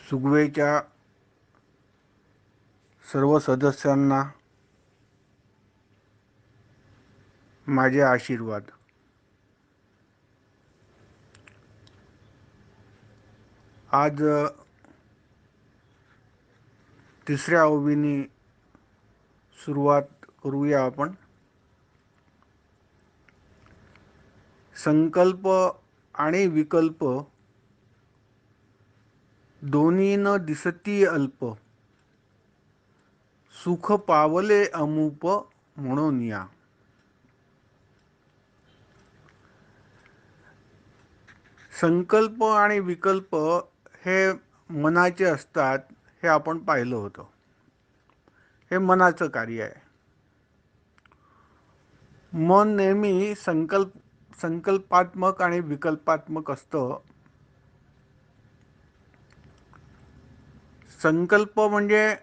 सुगवेच्या सर्व सदस्यांना माझे आशीर्वाद. आज तिसऱ्या ओवीनी सुरुवात करूया आपण. संकल्प आणि विकल्प दोन्ही न दिसती अल्प, सुख पावले अमूप म्हणून या. संकल्प आणि विकल्प हे मनाचे असतात हे आपण पाहिलं होतं. हे मनाचं कार्य आहे. मन नेहमी संकल्पात्मक आणि विकल्पात्मक असतं. संकल्प म्हणजे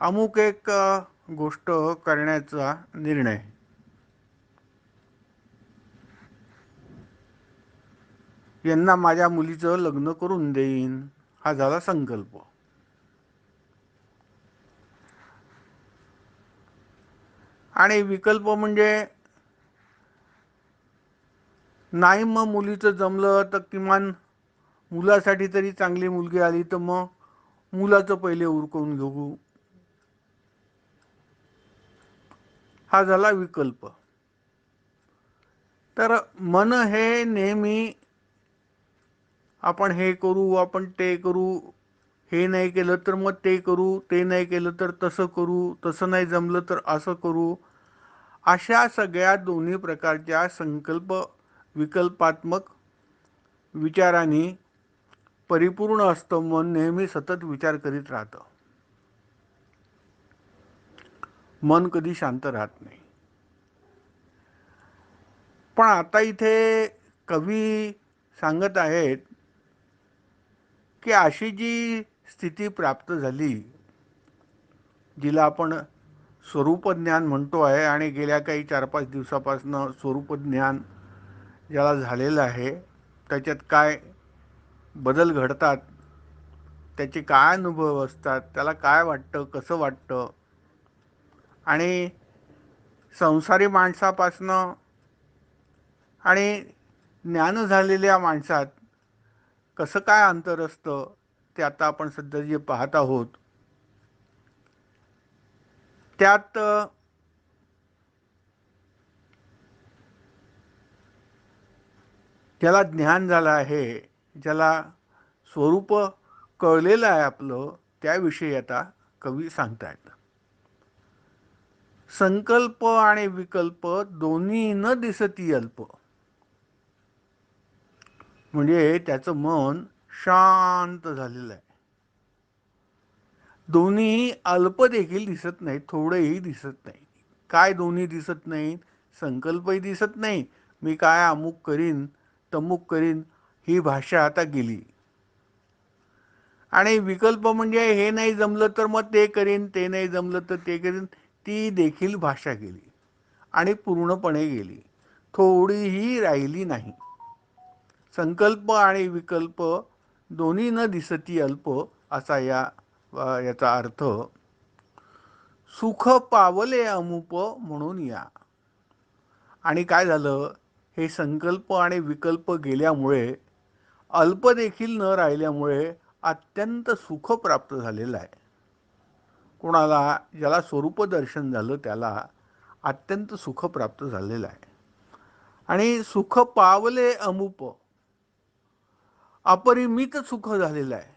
अमुक एक गोष्ट करण्याचा निर्णय. यांना माझ्या मुलीचं लग्न करून देईन, हा झाला संकल्प. आणि विकल्प म्हणजे नाही मग मुलीचं जमलं तर किमान मुलासाठी तरी चांगली मुलगी आली तर मग मुलाचं पहिले उरकून घेऊ, हा झाला विकल्प. तर मन हे नेहमी आपण हे करू, आपण ते करू, हे नाही केलं तर मग ते करू, ते नाही केलं तर तसं करू, तसं नाही जमलं तर असं करू, अशा सगळ्या दोन्ही प्रकारच्या संकल्प विकल्पात्मक विचारांनी परिपूर्ण असतं. मन नेहमी सतत विचार करीत राहतं. मन कधी शांत राहत नाही. पण आता इथे कवी सांगत आहेत की अशी जी स्थिती प्राप्त झाली, जिला आपण स्वरूप ज्ञान म्हणतो आहे, आणि गेल्या काही 4-5 दिवसापासून स्वरूप ज्ञान ज्याला झालेलं आहे, त्याच्यात काय बदल घडतात, त्याचे काय अनुभव असतात, त्याला काय वाटतं, कसं वाटतं, आणि संसारी माणसापासनं आणि ज्ञान झालेल्या माणसात कसं काय अंतर असतं, ते आता आपण सध्या जे पाहत आहोत. त्यात ज्याला ज्ञान झालं आहे, ज्याला स्वरूप कळलेलं आहे आपलं, त्याविषयी आता कवी सांगतायत. संकल्प आणि विकल्प दोन्ही न दिसती अल्प, म्हणजे त्याचं मन शांत झालेलं आहे. दोन्ही अल्प देखील दिसत नाही, थोडेही दिसत नाही. काय दोन्ही दिसत नाही? संकल्पही दिसत नाही, मी काय अमुक करीन तमुक करीन ही भाषा आता गेली. आणि विकल्प म्हणजे हे नाही जमलं तर मग ते करीन, ते नाही जमलं तर ते करीन, ती देखील भाषा गेली आणि पूर्णपणे गेली, थोडीही राहिली नाही. संकल्प आणि विकल्प दोन्ही न दिसती अल्प, असा याचा अर्थ. सुख पावले अमुप म्हणून या. आणि काय झालं, हे संकल्प आणि विकल्प गेल्यामुळे, अल्प देखील न राहिल्यामुळे अत्यंत सुख प्राप्त झालेलं आहे. कोणाला, ज्याला स्वरूप दर्शन झालं त्याला अत्यंत सुख प्राप्त झालेलं आहे. आणि सुख पावले अमुप, अपरिमित सुख झालेलं आहे.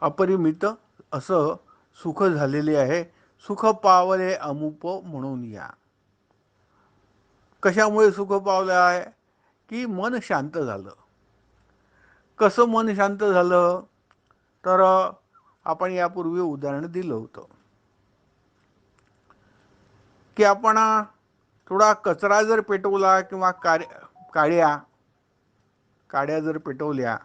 अपरिमित असं सुख झालेले आहे. सुख पावले अमुप म्हणून या. कशामुळे सुख पावलं आहे? की मन शांत झालं. कसं मन शांत झालं? तर आपण यापूर्वी उदाहरण दिलं होतं की आपण थोडा कचरा जर पेटवला किंवा काड्या जर पेटवल्या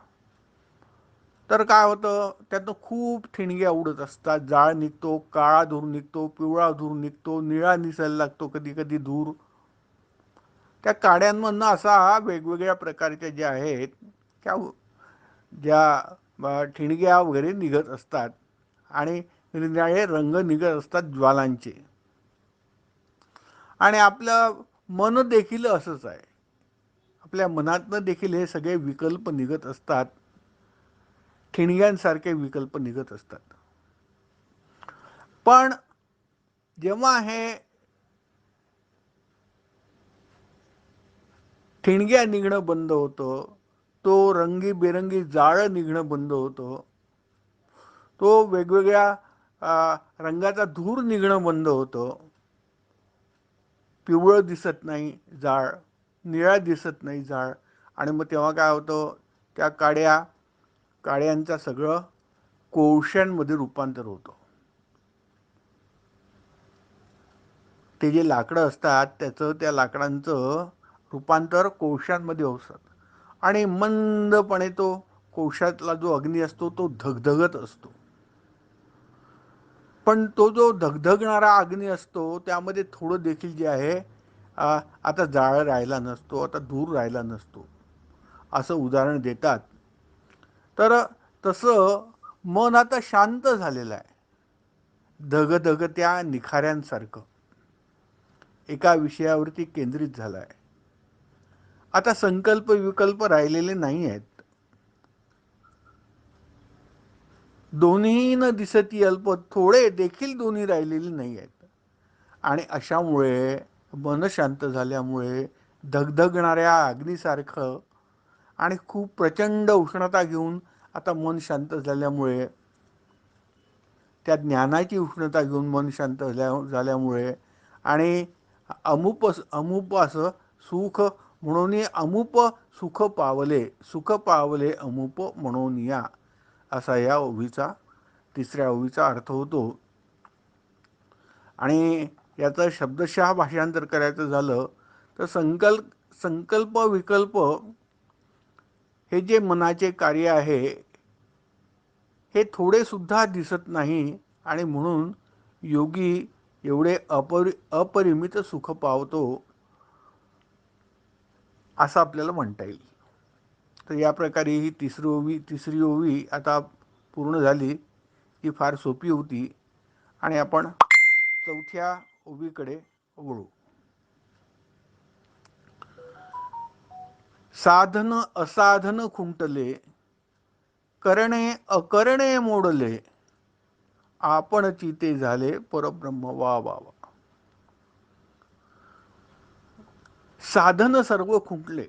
तर काय होतं, त्यातनं खूप ठिणग्या उडत असतात. जाळ निघतो, काळा धूर निघतो, पिवळा धूर निघतो, निळा दिसायला लागतो कधी कधी धूर. त्या काड्यांमधनं असा वेगवेगळ्या प्रकारच्या ज्या आहेत त्या ज्या ठिणग्या वगैरे निघत असतात आणि निराळे रंग निघत असतात ज्वालांचे. आणि आपलं मन देखील असंच आहे. आपल्या मनातनं देखील हे सगळे विकल्प निघत असतात, ठिणग्यांसारखे विकल्प निघत असतात. पण जेव्हा हे ठिणग्या निघणं बंद होतं, तो रंगीबेरंगी जाळं निघणं बंद होतं, तो वेगवेगळ्या रंगाचा धूर निघणं बंद होतं. पिवळं दिसत नाही जाळ, निळा दिसत नाही जाळ. आणि मग तेव्हा काय होतं, त्या काड्यांचं सगळं कोळशांमध्ये रूपांतर होतं. ते जे लाकडं असतात त्याचं, त्या लाकडांचं रूपांतर कोळशांमध्ये होतं. आणि मंदपणे तो कोळशातला जो अग्नी असतो तो धगधगत असतो. पण तो जो धगधगणारा अग्नी असतो त्यामध्ये थोडं देखील जे आहे, आता जाळ राहिला नसतो, आता धूर राहिला नसतो, असं उदाहरण देतात. तर तसं मन आता शांत झालेलं आहे, धगधगत्या निखाऱ्यांसारखं एका विषयावरती केंद्रित झालं आहे. आता संकल्प विकल्प राहिलेले नाही आहेत. दोन्ही न दिसती अल्प, थोडे देखील दोन्ही राहिलेले नाही आहेत. आणि अशामुळे मन शांत झाल्यामुळे धगधगणाऱ्या अग्नीसारखं आणि खूप प्रचंड उष्णता घेऊन आता मन शांत झाल्यामुळे, त्या ज्ञानाची उष्णता घेऊन मन शांत झाल्यामुळे आणि अमुप असं सुख म्हणून अमुप सुख पावले, सुख पावले अमुप म्हणून या, असा या ओवीचा तिसऱ्या ओवीचा अर्थ होतो. आणि याचं शब्दशः भाषांतर करायचं झालं तर संकल्प विकल्प हे जे मनाचे कार्य आहे हे थोडे सुद्धा दिसत नाही. आणि म्हणून योगी एवढे अपरिमित सुख पावतो, असं आपल्याला म्हणता येईल. तर या प्रकारे ही तिसरी ओवी आता पूर्ण झाली. ही फार सोपी होती. आणि आपण चौथ्या ओवीकडे वळू. साधन असाधन खुंटले, करणे अकरणे मोडले, आपण चिते झाले परब्रह्म. वा वा वा. साधन सर्व खुंटले.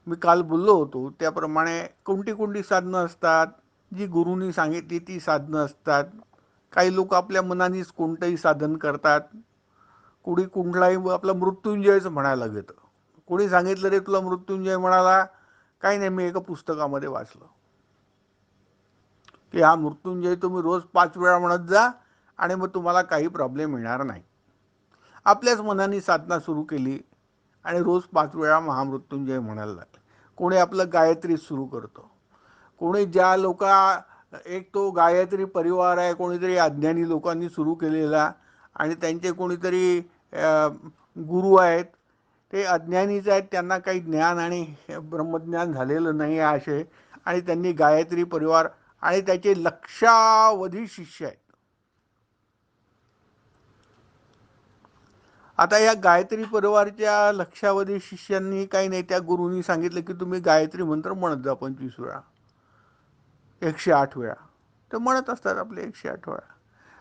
मी काल बोललो होतो त्याप्रमाणे कोणती कोणती साधनं असतात, जी गुरुनी सांगितली ती साधनं असतात. काही लोक आपल्या मनानेच कोणतंही साधन करतात. कुणी कुठलाही आपला मृत्युंजयच म्हणायला घेतं. कोणी सांगितलं रे तुला मृत्युंजय म्हणाला, काही नाही, मी एका पुस्तकामध्ये वाचलं की हा मृत्युंजय तुम्ही रोज 5 वेळा म्हणत जा आणि मग तुम्हाला काही प्रॉब्लेम येणार नाही. आपल्याच मनाने साधना सुरू केली आणि रोज 5 वेळा महामृत्युंजय म्हणायला लागले. कोणी आपलं गायत्री सुरू करतो. कोणी ज्या एक तो गायत्री परिवार आहे, कोणीतरी अज्ञानी लोकांनी सुरू केलेला, आणि त्यांचे कोणीतरी गुरु आहेत, ते अज्ञानीच आहेत, त्यांना काही ज्ञान आणि ब्रह्मज्ञान झालेलं नाही आहे असे, आणि त्यांनी गायत्री परिवार आणि त्याचे लक्षावधी शिष्य आहेत. आता या गायत्री परिवारच्या लक्षावधी शिष्यांनी काही नाही, त्या गुरुनी सांगितलं की तुम्ही गायत्री मंत्र म्हणत जा 25 वेळा, 108 वेळा. ते म्हणत असतात आपले 108 वेळा.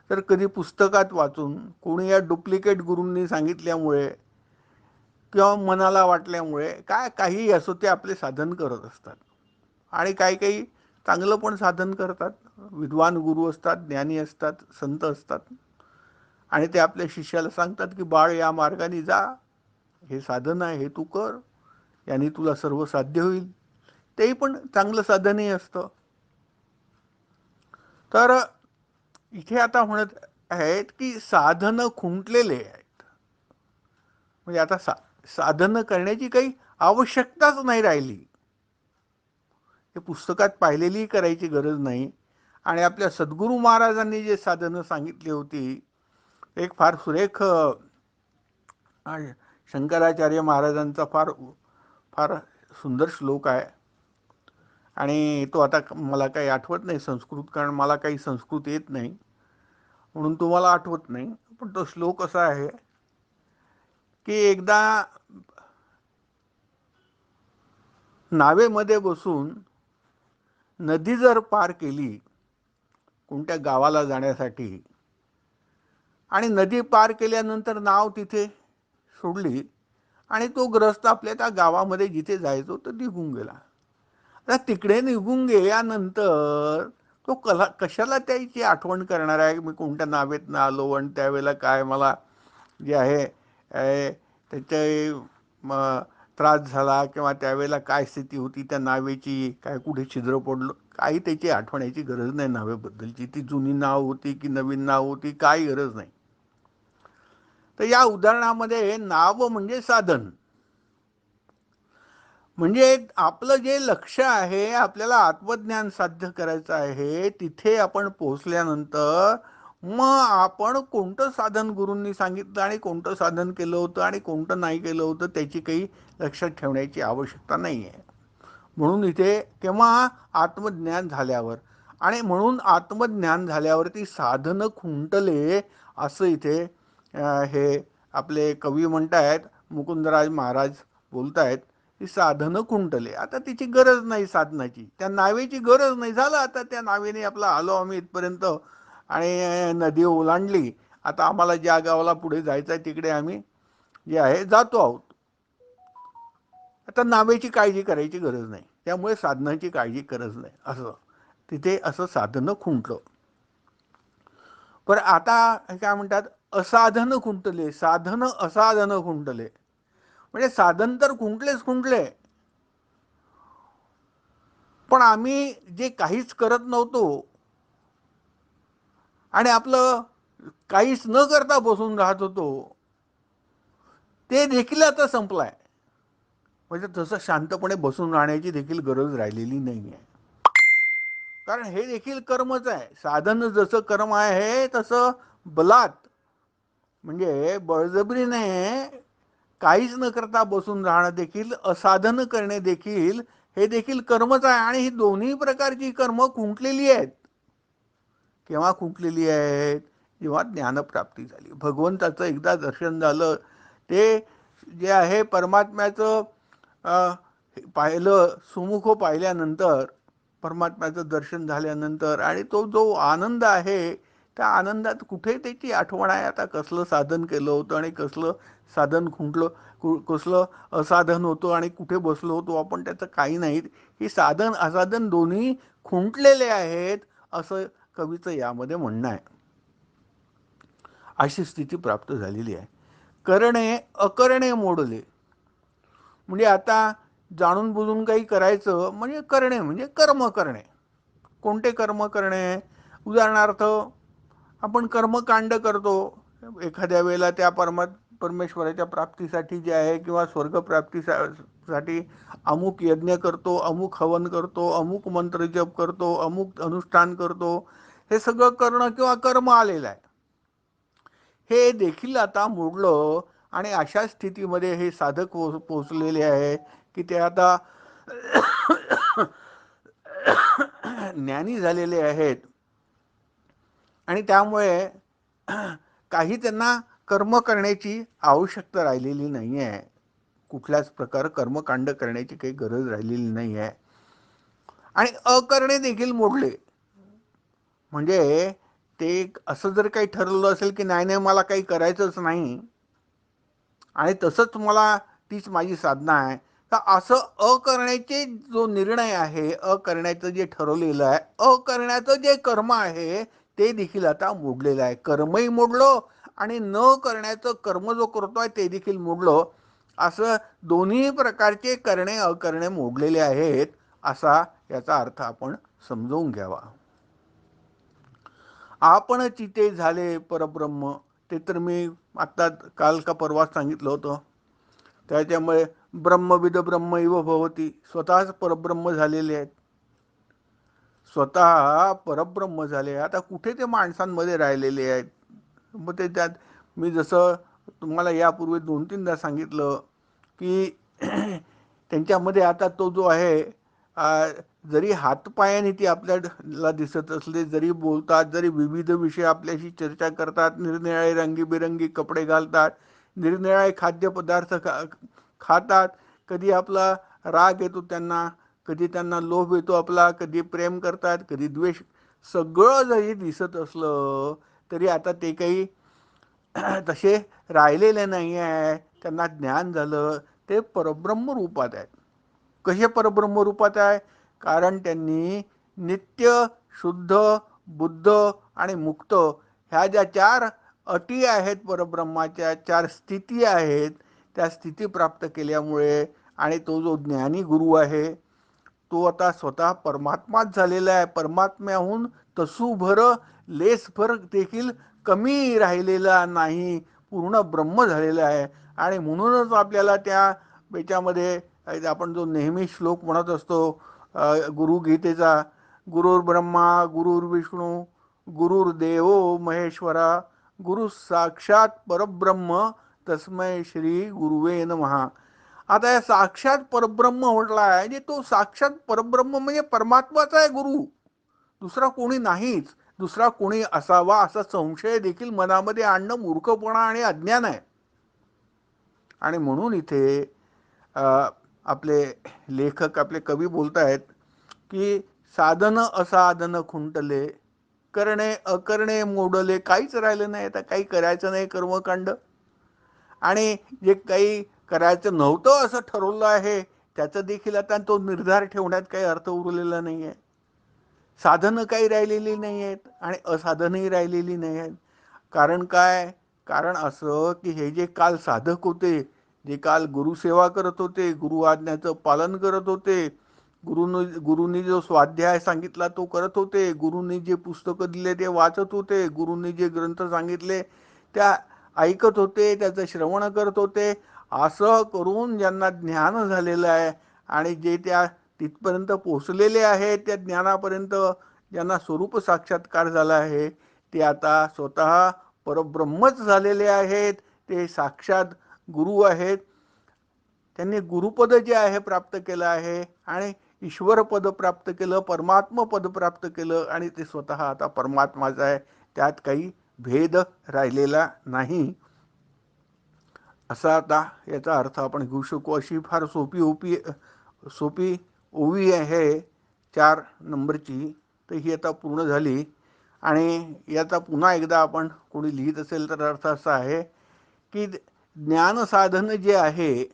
तर कधी पुस्तकात वाचून, कोणी या डुप्लिकेट गुरूंनी सांगितल्यामुळे किंवा मनाला वाटल्यामुळे, काय काही असो, ते आपले साधन करत असतात. आणि काही काही चांगलं पण साधन करतात. विद्वान गुरु असतात, ज्ञानी असतात, संत असतात, आणि ते आपल्या शिष्याला सांगतात की बाळ या मार्गाने जा, हे साधन आहे, हे तू कर, याने तुला सर्व साध्य होईल. तेही पण चांगलं साधनही असतं. तर इथे आता म्हणत आहेत की साधन खुंटलेले आहेत. म्हणजे आता साधन करण्याची काही आवश्यकताच नाही राहिली. हे पुस्तकात पाहिलेली करायची गरज नाही. आणि आपल्या सद्गुरू महाराजांनी जे साधनं सांगितली होती, एक फार सुरेख शंकराचार्य महाराजांचा फार फार सुंदर श्लोक आहे. आणि तो आता मला काही आठवत नाही संस्कृत, कारण मला काही संस्कृत येत नाही म्हणून तुम्हाला आठवत नाही. पण तो श्लोक असा आहे की एकदा नावेमध्ये बसून नदी जर पार केली कोणत्या गावाला जाण्यासाठी, आणि नदी पार केल्यानंतर नाव तिथे सोडली आणि तो ग्रस्त आपल्या त्या गावामध्ये जिथे जायचो तो निघून गेला. आता तिकडे निघून गेल्यानंतर तो कशाला त्याची आठवण करणार आहे, मी कोणत्या नावेतनं आलो आणि त्यावेळेला काय मला जे आहे त्याचे त्रास झाला किंवा त्यावेळेला काय स्थिती होती त्या नावेची, काय कुठे छिद्र पडलं, काही त्याची आठवण्याची गरज नाही नावेबद्दलची. ती जुनी नाव होती की नवीन नाव होती काही गरज नाही. तर या उदाहरणामध्ये नाव म्हणजे साधन, म्हणजे आपलं जे लक्ष आहे, आपल्याला आत्मज्ञान साध्य करायचं आहे, तिथे आपण पोहोचल्यानंतर मग आपण कोणतं साधन गुरूंनी सांगितलं आणि कोणतं साधन केलं होतं आणि कोणतं नाही केलं होतं त्याची काही लक्षात ठेवण्याची आवश्यकता नाही आहे. म्हणून इथे केव्हा आत्मज्ञान झाल्यावर, आणि म्हणून आत्मज्ञान झाल्यावरती साधन खुंटले असं इथे हे आपले कवी म्हणतायत, मुकुंदराज महाराज बोलतायत की साधनं खुंटले. आता तिची गरज नाही साधनाची, त्या नावेची गरज नाही. झालं आता त्या नावेने आपला आलो आम्ही इथपर्यंत आणि नदी ओलांडली. आता आम्हाला ज्या गावाला पुढे जायचं आहे तिकडे आम्ही जे आहे जातो आहोत. आता नावेची काळजी करायची गरज नाही, त्यामुळे साधनाची काळजी गरज नाही, असं तिथे असं साधनं खुंटलं. पण आता काय म्हणतात, असाधन खुंटले, साधन असाधन खुंटले. म्हणजे साधन तर खुंटलेच खुंटले, पण आम्ही जे काहीच करत नव्हतो आणि आपलं काहीच न करता बसून राहत होतो ते देखील आता संपलाय. म्हणजे तसं शांतपणे बसून राहण्याची देखील गरज राहिलेली नाही आहे, कारण हे देखील कर्मच आहे. साधन जसं कर्म आहे तसं बलात्, म्हणजे बळजबरीने काहीच न करता बसून राहणं देखील, असाधन करणे देखील, हे देखील कर्मच आहे. आणि ही दोन्ही प्रकारची कर्म खुंटलेली आहेत. केव्हा खुंटलेली आहेत? जेव्हा ज्ञानप्राप्ती झाली, भगवंताचं एकदा दर्शन झालं, ते जे आहे परमात्म्याचं पाहिलं, सुमुख पाहिल्यानंतर, परमात्म्याचं दर्शन झाल्यानंतर, आणि तो जो आनंद आहे त्या आनंदात कुठे त्याची आठवण आहे आता कसलं साधन केलं होतं आणि कसलं साधन खुंटलं, कसलं असाधन होतं आणि कुठे बसलो होतो आपण, त्याचं काही नाही. ही साधन असाधन दोन्ही खुंटलेले आहेत असं कवीचं यामध्ये म्हणणं आहे. अशी स्थिती प्राप्त झालेली आहे. करणे अकरणे मोडले, म्हणजे आता जाणून बुजून काही करायचं म्हणजे करणे, म्हणजे कर्म करणे. कोणते कर्म करणे? उदाहरणार्थ आपण कर्मकांड करतो एखाद्या वेळेला त्या परमेश्वराच्या प्राप्तीसाठी जे आहे, किंवा स्वर्गप्राप्तीसाठी अमुक यज्ञ करतो, अमुक हवन करतो, अमुक मंत्र जप करतो, अमुक अनुष्ठान करतो. हे सगळं करणं किंवा कर्म आलेलं आहे, हे देखील आता मोडलं. आणि अशा स्थितीमध्ये हे साधक पोचलेले आहे की ते आता ज्ञानी झालेले आहेत. आणि त्यामुळे काही त्यांना कर्म करण्याची आवश्यकता राहिलेली नाही आहे, कुठल्याच प्रकार कर्मकांड करण्याची काही गरज राहिलेली नाही आहे. आणि अकरणे देखील मोडले, म्हणजे ते असं जर काही ठरवलं असेल की नाही नाही मला काही करायचंच नाही आणि तसंच मला तीच माझी साधना आहे, तर असं अकरण्याचे जो निर्णय आहे, अकरण्याचं जे ठरवलेलं आहे, अकरण्याचं जे कर्म आहे ते देखील आता मोडलेलं आहे. कर्मही मोडलं आणि न करण्याचं कर्म जो करतोय ते देखील मोडलं. असं दोन्ही प्रकारचे करणे अकरणे मोडलेले आहेत, असा याचा अर्थ आपण समजून घ्यावा. आपण चिते झाले परब्रह्म, ते तर मी आता काल का परवा सांगितलं होतं. त्याच्यामुळे ब्रह्मविद ब्रह्मैव भवती, स्वतःच परब्रह्म झालेले आहेत, स्वतः परब्रह्म झाले. आता कुठे ते माणसांमध्ये राहिलेले आहेत? मग ते त्यात मी जसं तुम्हाला यापूर्वी 2-3दा सांगितलं की त्यांच्यामध्ये आता तो जो आहे जरी हातपायाने ती आपल्याला दिसत असले, जरी बोलतात, जरी विविध विषय आपल्याशी चर्चा करतात, निरनिराळे रंगीबेरंगी कपडे घालतात, निरनिराळे खाद्यपदार्थ खातात, कधी आपला राग येतो त्यांना, कधी त्यांना लोभ येतो आपला, कधी प्रेम करतात, कधी द्वेष, सगळं जरी दिसत असलं तरी आता ते काही तसे राहिलेले नाही आहे. त्यांना ज्ञान झालं, ते परब्रह्म रूपात आहेत. कसे परब्रह्म रूपात आहे? कारण त्यांनी नित्य, शुद्ध, बुद्ध आणि मुक्त ह्या ज्या चार अटी आहेत, परब्रह्माच्या चार स्थिती आहेत, त्या स्थिती प्राप्त केल्यामुळे, आणि तो जो ज्ञानी गुरु आहे तो आता स्वतः परमात्माच झालेला आहे. परमात्म्याहून तसूभर लेसभर देखील कमी राहिलेला नाही, पूर्ण ब्रह्म झालेला आहे. आणि म्हणूनच आपल्याला त्या याच्यामध्ये आपण जो नेहमी श्लोक म्हणत असतो गुरुगीतेचा, गुरुर् ब्रह्मा गुरुर्विष्णू गुरुर्देवो महेश्वरा गुरु साक्षात परब्रह्म तस्मै श्री गुरुवे नमः. आता या साक्षात परब्रह्म म्हटला आहे, म्हणजे तो साक्षात परब्रह्म म्हणजे परमात्माचा आहे गुरु, दुसरा कोणी नाहीच. दुसरा कोणी असावा असा संशय देखील मनामध्ये आणणं मूर्खपणा आणि अज्ञान आहे. आणि म्हणून इथे आपले लेखक, आपले कवी बोलत आहेत की साधन असाधन खुंटले, करणे अकरणे मोडले, काहीच राहिलं नाही, आता काही करायचं नाही कर्मकांड. आणि जे काही करायचं नव्हतं असं ठरवलं आहे त्याचं देखील आता तो निर्धार ठेवण्यात काही अर्थ उरलेला नाही आहे. साधनं काही राहिलेली नाही आहेत आणि असाधनही राहिलेली नाही आहेत. कारण काय? कारण असं की हे जे काल साधक होते, जे काल गुरुसेवा करत होते, गुरु आज्ञाचं पालन करत होते, गुरुनी जो स्वाध्याय सांगितला तो करत होते, गुरुनी जे पुस्तकं दिले ते वाचत होते, गुरुनी जे ग्रंथ सांगितले त्या ऐकत होते, त्याचं श्रवण करत होते, असं करून ज्यांना ज्ञान झालेलं आहे आणि जे त्या तिथपर्यंत पोचलेले आहेत, त्या ज्ञानापर्यंत ज्यांना स्वरूप साक्षात्कार झाला आहे, ते आता स्वतः परब्रह्मच झालेले आहेत. ते साक्षात गुरु आहेत. त्यांनी गुरुपद जे आहे प्राप्त केलं आहे आणि ईश्वर पद प्राप्त केलं, परमात्मा पद प्राप्त केलं, आणि ते स्वतः आता परमात्माच आहे. त्यात काही भेद राहिलेला नाही, असा आता याचा अर्थ आपण घेऊ शकू. अशी फार सोपी ओवी आहे 4 नंबरची, तर ही आता पूर्ण झाली. आणि याचा पुन्हा एकदा आपण कोणी लिहित असेल तर अर्थ असा आहे की ज्ञान साधन जे आहे,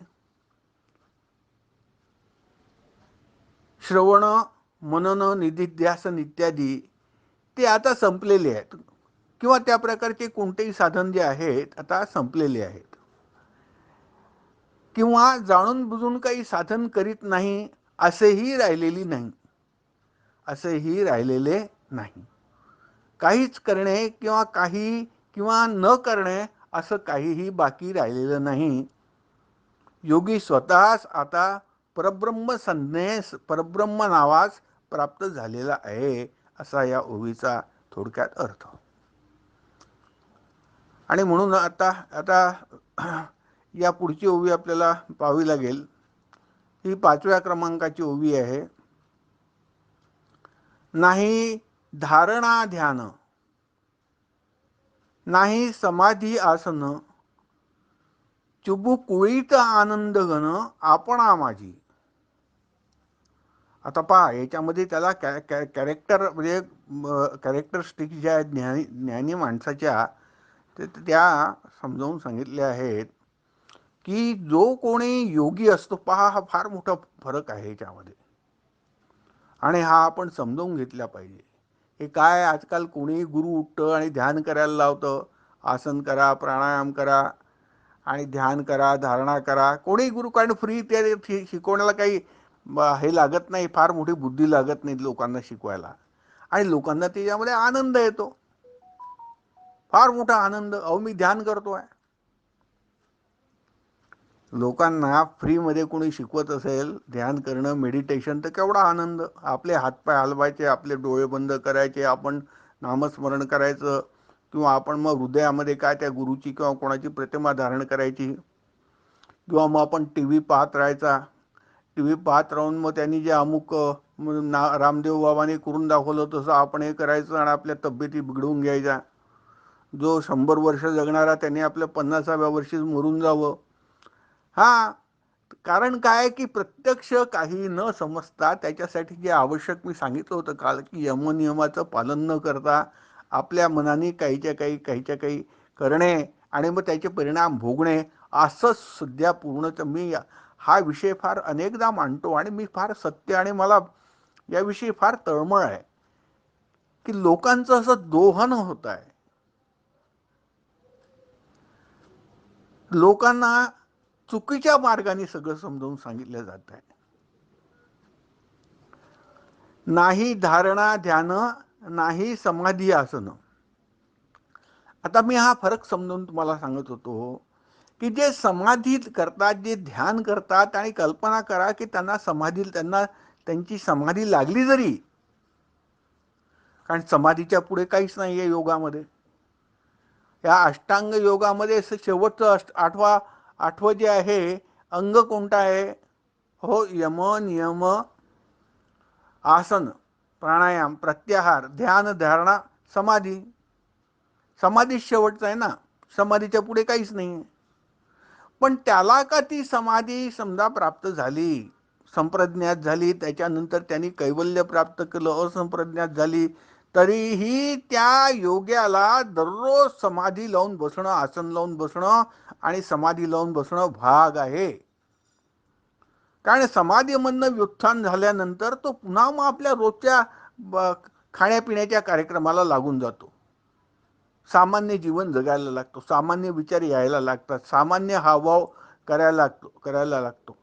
श्रवण मनन निधिध्यासन इत्यादी, ते आता संपलेले आहेत, किंवा त्या प्रकारचे कोणतेही साधन जे आहेत आता संपलेले आहेत, किंवा जाणून बुजून काही साधन करीत नाही असेही राहिलेले नाही. काहीच करणे किंवा न करणे असं काहीही बाकी राहिलेलं नाही. योगी स्वतःच आता परब्रह्म संज्ञेस, परब्रह्म नावास प्राप्त झालेला आहे, असा या ओवीचा थोडक्यात अर्थ. आणि म्हणून आता या पुढची ओवी आपल्याला पाहावी लागेल. ही 5व्या क्रमांकाची ओवी आहे. नाही धारणा ध्यान, नाही समाधी आसन, चुबू कुळीत आनंद घन आपणा माझी. आता पहा, याच्यामध्ये त्याला कॅरेक्टर म्हणजे कॅरेक्टरिस्टिक ज्या ज्ञानी माणसाच्या त्या समजावून सांगितल्या आहेत की जो कोणी योगी असतो, पहा हा फार मोठा फरक आहे याच्यामध्ये, आणि हा आपण समजावून घेतला पाहिजे. हे काय, आजकाल कोणी गुरु उठतं आणि ध्यान करायला लावतं, आसन करा, प्राणायाम करा आणि ध्यान करा, धारणा करा. कोणी गुरु, कारण फ्री ते शिकवण्याला काही हे लागत नाही, फार मोठी बुद्धी लागत नाही लोकांना शिकवायला, आणि लोकांना त्याच्यामध्ये आनंद येतो, फार मोठा आनंद. अहो मी ध्यान करतोय. लोकांना फ्रीमध्ये कोणी शिकवत असेल ध्यान करणं, मेडिटेशन, तर केवढा आनंद. आपले हातपाय हलवायचे, आपले डोळे बंद करायचे, आपण नामस्मरण करायचं, किंवा आपण मग हृदयामध्ये काय त्या गुरुची किंवा कोणाची प्रतिमा धारण करायची, किंवा मग आपण टी व्ही पाहत राहायचा. टी व्ही पाहत राहून मग त्यांनी जे अमुक रामदेव बाबांनी करून दाखवलं तसं आपण हे करायचं आणि आपल्या तब्येती बिघडवून घ्यायच्या. जो 100 वर्ष जगणारा त्याने आपल्या 50व्या वर्षीच मरून जावं. हा, कारण काय की प्रत्यक्ष काही न समजता त्याच्यासाठी जे आवश्यक मी सांगितलं होतं काल की यमनियमाचं पालन न करता आपल्या मनाने काहीच्या काही करणे आणि मग त्याचे परिणाम भोगणे, असंच सध्या पूर्ण. मी हा विषय फार अनेकदा मांडतो आणि मी फार सत्य आणि मला याविषयी फार तळमळ आहे की लोकांचं असं दोहन होत आहे. लोकांना चुकीच्या मार्गाने सगळं समजावून सांगितलं जात आहे. नाही धारणा ध्यान, नाही समाधी आसन. आता मी हा फरक समजून तुम्हाला सांगत होतो की जे समाधी करतात, जे ध्यान करतात आणि कल्पना करा की त्यांना त्यांची समाधी लागली जरी, कारण समाधीच्या पुढे काहीच नाही आहे योगामध्ये. या अष्टांग योगामध्ये शेवटचं आठवं जे आहे अंग कोणतं आहे? हो, यम नियम आसन प्राणायाम प्रत्याहार ध्यान धारणा समाधी. समाधी शेवटचं आहे ना, समाधीच्या पुढे काहीच नाही. पण त्याला का ती समाधी समजा प्राप्त झाली, संप्रज्ञात झाली, त्याच्यानंतर त्यांनी कैवल्य प्राप्त केलं, असंप्रज्ञात झाली, तरीही त्या योग्याला दररोज समाधी लावून बसणं, आसन लावून बसणं आणि समाधी लावून बसणं भाग आहे. कारण समाधीमधनं व्युत्थान झाल्यानंतर तो पुन्हा मग आपल्या रोजच्या खाण्यापिण्याच्या कार्यक्रमाला लागून जातो. सामान्य जीवन जगायला लागतो, सामान्य विचार यायला लागतात, सामान्य हावभाव करायला लागतो.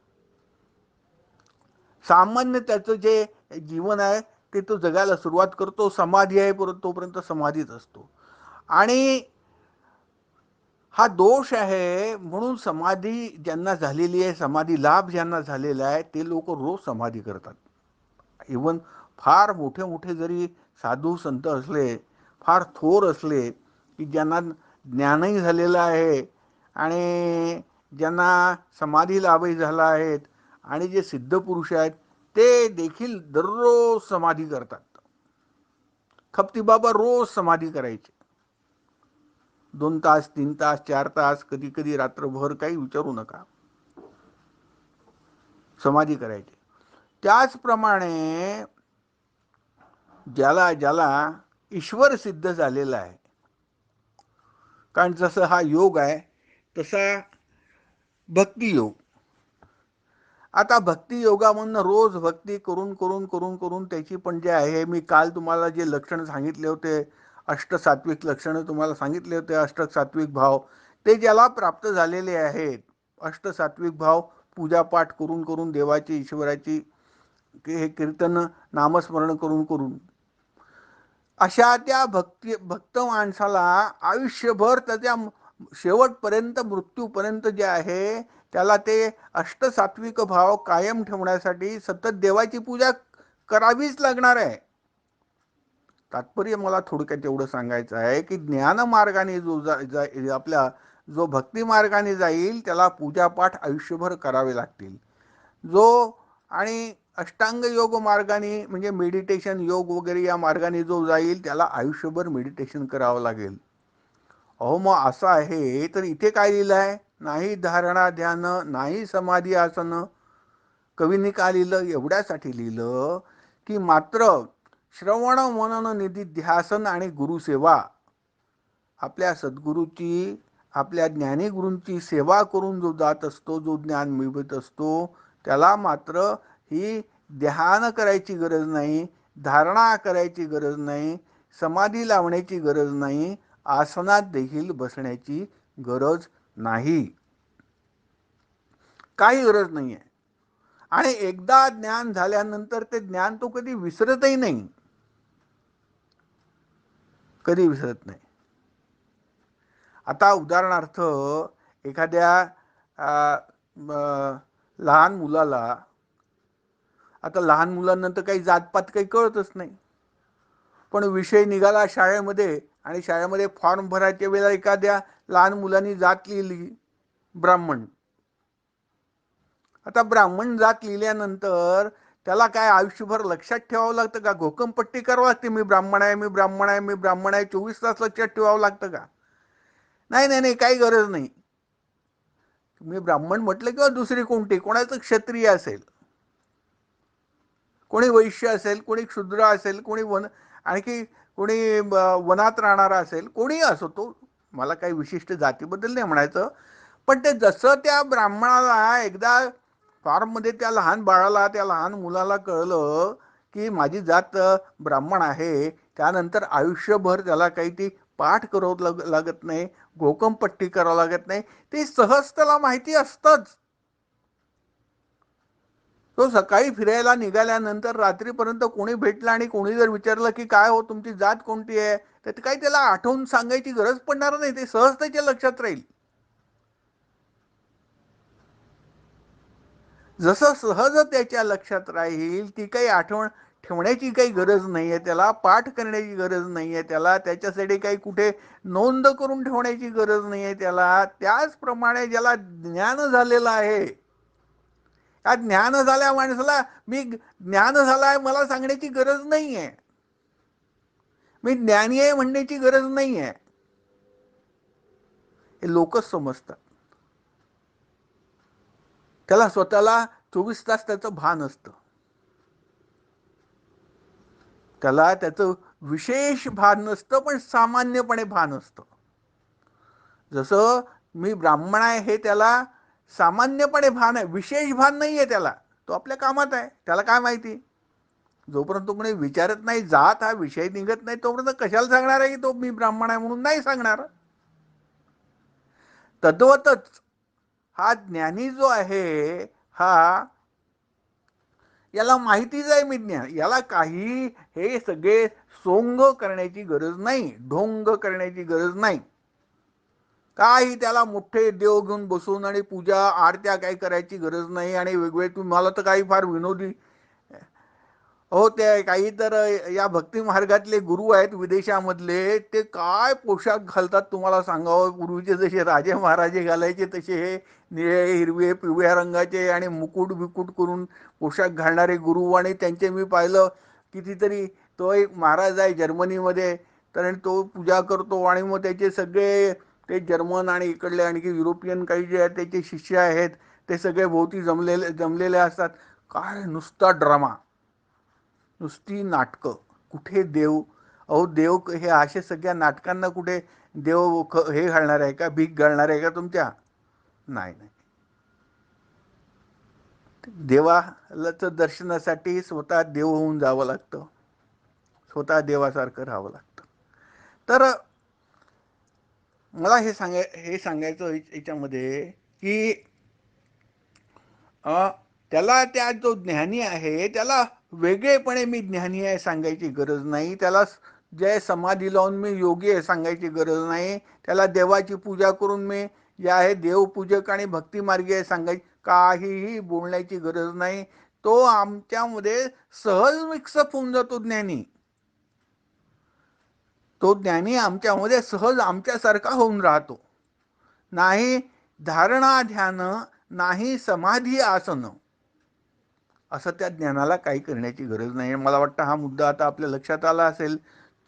सामान्य त्याचं जे जीवन आहे ते तो जगायला सुरुवात करतो. समाधी आहे तोपर्यंत समाधीच असतो. आणि हा दोष आहे. म्हणून समाधी ज्यांना झालेली आहे, समाधी लाभ ज्यांना झालेला आहे, ते लोक रोज समाधी करतात. इवन फार मोठे मोठे जरी साधू संत असले, फार थोर असले की ज्यांना ज्ञानही झालेलं आहे आणि ज्यांना समाधी लाभही झाला आहेत आणि जे सिद्ध पुरुष आहेत, ते देखील दररोज समाधी करतात. खपती बाबा रोज समाधी करायचे. 2 तास 3 तास 4 तास, कधी कधी रात्रभर, काही विचारू नका, समाधी करायची. त्याचप्रमाणे ज्याला ज्याला ईश्वर सिद्ध झालेला आहे, कारण जसं हा योग आहे तसा भक्ती योग. आता भक्ती योगामधनं रोज भक्ती करून करून करून करून त्याची पण जे आहे, मी काल तुम्हाला जे लक्षण सांगितले होते, अष्टसात्विक लक्षणं तुम्हाला सांगितले होते, अष्टसात्विक भाव, ते ज्याला प्राप्त झालेले आहेत, अष्टसात्विक भाव पूजापाठ करून करून देवाची ईश्वराची हे कीर्तन नामस्मरण करून करून, अशा त्या भक्त माणसाला आयुष्यभर त्याच्या शेवटपर्यंत मृत्यूपर्यंत जे आहे त्याला ते अष्टसात्विक भाव कायम ठेवण्यासाठी सतत देवाची पूजा करावीच लागणार आहे. तात्पर्य मला थोडक्यात एवढं सांगायचं आहे की ज्ञान मार्गाने आपल्या जो भक्ती मार्गाने जाईल त्याला पूजापाठ आयुष्यभर करावे लागतील. जो आणि अष्टांग योग मार्गाने म्हणजे मेडिटेशन योग वगैरे या मार्गाने जो जाईल त्याला आयुष्यभर मेडिटेशन करावं लागेल. अहो, मग असं आहे तर इथे काय लिहिलं आहे? नाही धारणा ध्यान, नाही समाधी आसन. कवीने का लिहिलं? एवढ्यासाठी लिहिलं की मात्र श्रवण मनन निधिध्यासन आणि गुरुसेवा, आपल्या सद्गुरूची, आपल्या ज्ञानीगुरूंची सेवा करून जो जात असतो, जो ज्ञान मिळवत असतो, त्याला मात्र ही ध्यान करायची गरज नाही, धारणा करायची गरज नाही, समाधी लावण्याची गरज नाही, आसनात देखील बसण्याची गरज नाही, काही गरज नाही आहे. आणि एकदा ज्ञान झाल्यानंतर ते ज्ञान तो कधी विसरतही नाही, कधी विसरत नाही. आता उदाहरणार्थ एखाद्या लहान मुलाला, आता लहान मुलांनंतर काही जातपात काही कळतच नाही, पण विषय निघाला शाळेमध्ये आणि शाळेमध्ये फॉर्म भरायच्या वेळेला एखाद्या लहान मुलांनी जात लिहिली ब्राह्मण, आता ब्राह्मण जात लिहिल्यानंतर त्याला काय आयुष्यभर लक्षात ठेवावं लागतं का? घोकमपट्टी करावं लागते, मी ब्राह्मण आहे, मी ब्राह्मण आहे, मी ब्राह्मण आहे, 24 तास लक्षात ठेवावं लागतं का? नाही नाही नाही, काही गरज नाही. मी ब्राह्मण म्हटलं किंवा दुसरी कोणती, कोणाचं क्षत्रिय असेल, कोणी वैश्य असेल, कोणी क्षुद्र असेल, कोणी आणखी कोणी वनात राहणारा असेल, कोणी असो, तो मला काही विशिष्ट जातीबद्दल नाही म्हणायचं. पण ते जसं त्या ब्राह्मणाला एकदा फॉर्ममध्ये त्या लहान बाळाला, त्या लहान मुलाला कळलं की माझी जात ब्राह्मण आहे, त्यानंतर आयुष्यभर त्याला काही ती पाठ करावं लागत नाही, घोकमपट्टी करावं लागत नाही, ते सहज त्याला माहिती असतंच. तो सकाळी फिरायला निघाल्यानंतर रात्रीपर्यंत कोणी भेटला आणि कोणी जर विचारलं की काय हो तुमची जात कोणती आहे, तर काही त्याला आठवून सांगायची गरज पडणार नाही, ते सहज त्याच्या लक्षात राहील. जसं सहज त्याच्या लक्षात राहील, ती काही आठवण ठेवण्याची काही गरज नाहीये त्याला, पाठ करण्याची गरज नाहीये त्याला, त्याच्यासाठी काही कुठे नोंद करून ठेवण्याची गरज नाहीये त्याला. त्याचप्रमाणे ज्याला ज्ञान झालेलं आहे, त्या ज्ञान झाल्या माणसाला मी ज्ञान झालाय मला सांगण्याची गरज नाहीये, मी ज्ञानी आहे म्हणण्याची गरज नाहीये. हे लोकच समजतात. त्याला स्वतःला 24 तास त्याचं भान असतं, त्याला त्याचं विशेष भान नसतं, पण सामान्यपणे भान असतं. जसं मी ब्राह्मण आहे हे त्याला सामान्यपणे भान आहे, विशेष भान नाहीये त्याला. तो आपल्या कामात आहे, त्याला काय माहिती. जोपर्यंत तो कोणी विचारत नाही, जात हा विषय निघत नाही, तोपर्यंत कशाला सांगणार आहे की तो मी ब्राह्मण आहे म्हणून, नाही सांगणार. तद्वतच हा ज्ञानी जो आहे, हा याला माहितीच आहे मी ज्ञान, याला काही हे सगळे सोंग करण्याची गरज नाही, ढोंग करण्याची गरज नाही. काही त्याला मोठे देव घेऊन बसून आणि पूजा आरत्या काही करायची गरज नाही. आणि वेगवेगळे तुम्हाला तर काही फार विनोदी, हो ते काही तर या भक्ती मार्गातले गुरु आहेत विदेशामधले, ते काय पोशाख घालतात तुम्हाला सांगावं. पूर्वीचे जसे राजे महाराजे घालायचे तसे हे निळे हिरवे पिवळ्या रंगाचे आणि मुकुट बिकुट करून पोशाख घालणारे गुरु. आणि त्यांचे मी पाहिलं कितीतरी. तो एक महाराज आहे जर्मनीमध्ये, तर तो पूजा करतो आणि मग त्याचे सगळे ते जर्मन आणि इकडले आणखी युरोपियन काही जे आहेत त्याचे शिष्य आहेत, ते सगळे भोवती जमलेले असतात. काय नुसता ड्रामा, नुसती नाटकं. कुठे देव? अहो देव हे असे सगळ्या नाटकांना कुठे देव हे घालणार आहे का, भीक घालणार आहे का तुमच्या? नाही नाही. देवालाच दर्शनासाठी स्वतः देव होऊन जावं लागतं, स्वतः देवासारखं राहावं लागतं. तर मला हे सांगायचं याच्यामध्ये की त्याला त्या जो ज्ञानी आहे त्याला वेगळेपणे मी ज्ञानी आहे सांगायची गरज नाही, त्याला जय समाधी लावून मी योगी आहे सांगायची गरज नाही, त्याला देवाची पूजा करून मी जे आहे देवपूजक आणि भक्तिमार्गी आहे सांगायची काहीही बोलण्याची गरज नाही. तो आमच्यामध्ये सहज मिक्सअप होऊन जातो ज्ञानी. तो ज्ञानी आमच्यामध्ये सहज आमच्यासारखा होऊन राहतो. नाही धारणा ध्यान, नाही समाधी आसन, असं त्या ज्ञानाला काही करण्याची गरज नाही. मला वाटतं हा मुद्दा आता आपल्या लक्षात आला असेल.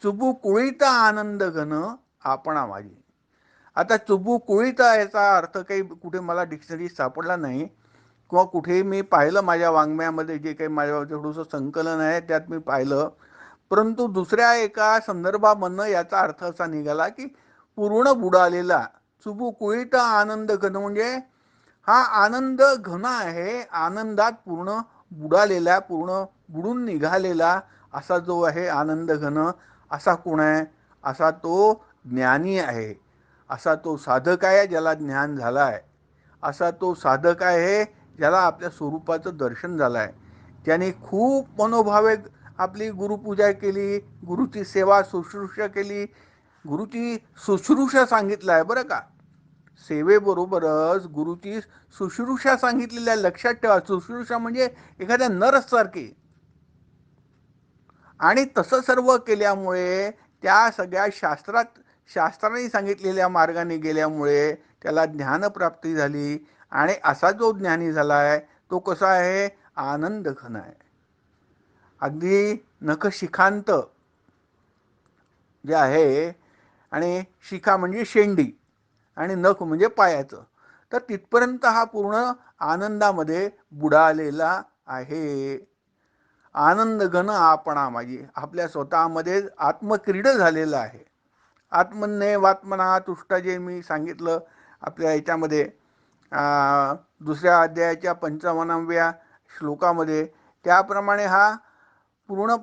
चुबू कुळीता आनंद घन आपणा माझी. आता चुबू कुळीता याचा अर्थ काही कुठे मला डिक्शनरी सापडला नाही, किंवा कुठेही मी पाहिलं माझ्या वाङ्मयामध्ये जे काही माझ्या थोडंसं संकलन आहे त्यात मी पाहिलं. परंतु दुसऱ्या एका संदर्भामधनं याचा अर्थ असा निघाला की पूर्ण बुडालेला. चुबू कुळीता आनंद घन म्हणजे हा आनंद घन आहे, आनंदात पूर्ण बुडालेला, पूर्ण बुडून निघालेला असा जो आहे आनंद घन, असा कोण आहे? असा तो ज्ञानी आहे, असा तो साधक आहे ज्याला ज्ञान झालं आहे, असा तो साधक आहे ज्याला आपल्या स्वरूपाचं दर्शन झालं आहे, त्याने खूप मनोभावे आपली गुरुपूजा केली, गुरुची सेवा शुश्रूषा केली. गुरुची शुश्रूषा सांगितलं आहे बरं का, सेवेबरोबरच गुरुची शुश्रूषा सांगितलेली आहे. लक्षात ठेवा, शुश्रूषा म्हणजे एखाद्या नर्ससारखी. आणि तसं सर्व केल्यामुळे त्या सगळ्या शास्त्राने सांगितलेल्या मार्गाने गेल्यामुळे त्याला ज्ञानप्राप्ती झाली. आणि असा जो ज्ञानी झाला आहे तो कसा आहे? आनंद घन आहे. अगदी नखशिखांत जे आहे, आणि शिखा म्हणजे शेंडी आणि नख म्हणजे पायाचं, तर तिथपर्यंत हा पूर्ण आनंदामध्ये बुडालेला आहे. आनंद घन आपणा माझी, आपल्या स्वतःमध्ये आत्मक्रीड झालेला आहे. आत्मन्ने वात्मना तुष्ट, जे मी सांगितलं आपल्या याच्यामध्ये दुसऱ्या अध्यायाच्या 55व्या श्लोकामध्ये, त्याप्रमाणे हा पूर्ण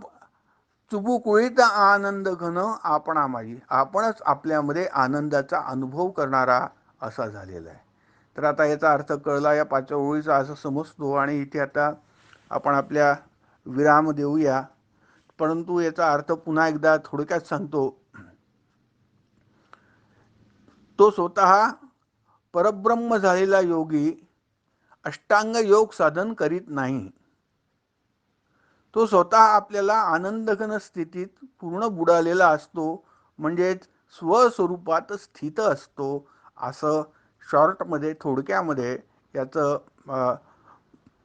चुबुकुळीत आनंद घन आपणा माझी, आपणच आपल्यामध्ये आनंदाचा अनुभव करणारा असा झालेला आहे. तर आता याचा अर्थ कळला या 5व्या ओळीचा असं समजतो. आणि इथे आता आपण आपल्या विराम देऊया. परंतु याचा अर्थ पुन्हा एकदा थोडक्यात सांगतो. तो स्वतः परब्रह्म झालेला योगी अष्टांग योग साधन करीत नाही. तो स्वतः आपल्याला आनंदघन स्थितीत पूर्ण बुडालेला असतो, म्हणजेच स्वस्वरूपात स्थित असतो, असं शॉर्टमध्ये थोडक्यामध्ये याचं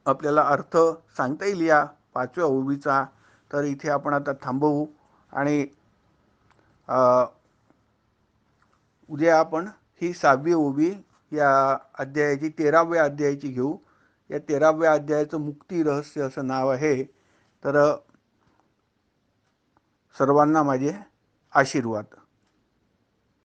आपल्याला अर्थ सांगता येईल या 5व्या ओवीचा. तर इथे आपण आता थांबवू आणि उद्या आपण ही 6वी ओवी या अध्यायाची 13व्या अध्यायाची घेऊ. या 13व्या अध्यायाचं मुक्ती रहस्य असं नाव आहे. तर सर्वांना माझे आशीर्वाद.